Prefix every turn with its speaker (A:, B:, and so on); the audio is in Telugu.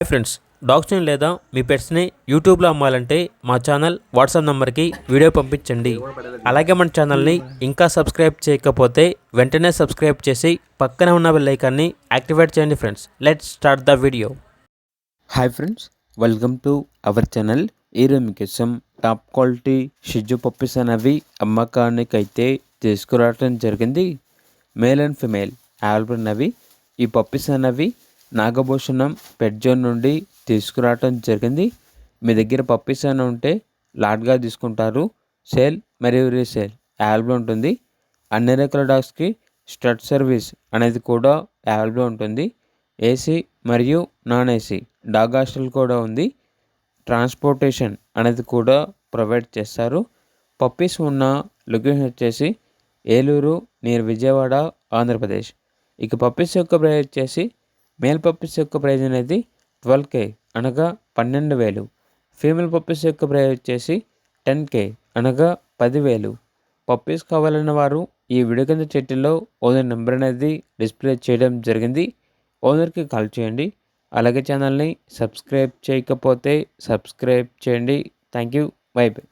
A: హాయ్ ఫ్రెండ్స్, డాగ్స్ని లేదా మీ పెట్స్ని యూట్యూబ్లో అమ్మాలంటే మా ఛానల్ వాట్సాప్ నెంబర్కి వీడియో పంపించండి. అలాగే మన ఛానల్ని ఇంకా సబ్స్క్రైబ్ చేయకపోతే వెంటనే సబ్స్క్రైబ్ చేసి పక్కనే ఉన్న బెల్ ఐకాన్ని యాక్టివేట్ చేయండి friends. Let's start the video.
B: Hi friends, welcome to our channel. ఈరోజు మీకోసం టాప్ క్వాలిటీ షిజు పప్పీస్ అనేవి అమ్మకానికి అయితే తీసుకురావడం జరిగింది. మేల్ అండ్ ఫిమేల్ అవైలబుల్ ఉన్నవి. ఈ పప్పీస్ అనేవి నాగభూషణం పెట్ జోన్ నుండి తీసుకురావటం జరిగింది. మీ దగ్గర పప్పీస్ అయినా ఉంటే లాట్గా తీసుకుంటారు. సేల్ మరియు రీసేల్ అవైలబుల్ ఉంటుంది. అన్ని రకాల డాగ్స్కి స్టడ్ సర్వీస్ అనేది కూడా అవైలబుల్ ఉంటుంది. ఏసీ మరియు నాన్ ఏసీ డాగ్ హాస్టల్ కూడా ఉంది. ట్రాన్స్పోర్టేషన్ అనేది కూడా ప్రొవైడ్ చేస్తారు. పప్పీస్ ఉన్న లొకేషన్ వచ్చేసి ఏలూరు నియర్ విజయవాడ, ఆంధ్రప్రదేశ్. ఇక పప్పీస్ యొక్క ప్రైస్ వచ్చేసి మేల్ పప్పీస్ యొక్క ప్రైజ్ అనేది 12K అనగా 12,000. ఫీమేల్ పప్పీస్ యొక్క ప్రైజ్ వచ్చేసి 10K అనగా 10,000. పప్పీస్ కావాలన్న వారు ఈ వీడియో కింద చర్చల్లో ఓనర్ నెంబర్ అనేది డిస్ప్లే చేయడం జరిగింది. ఓనర్కి కాల్ చేయండి. అలాగే ఛానల్ని సబ్స్క్రైబ్ చేయకపోతే సబ్స్క్రైబ్ చేయండి. Thank you. By by.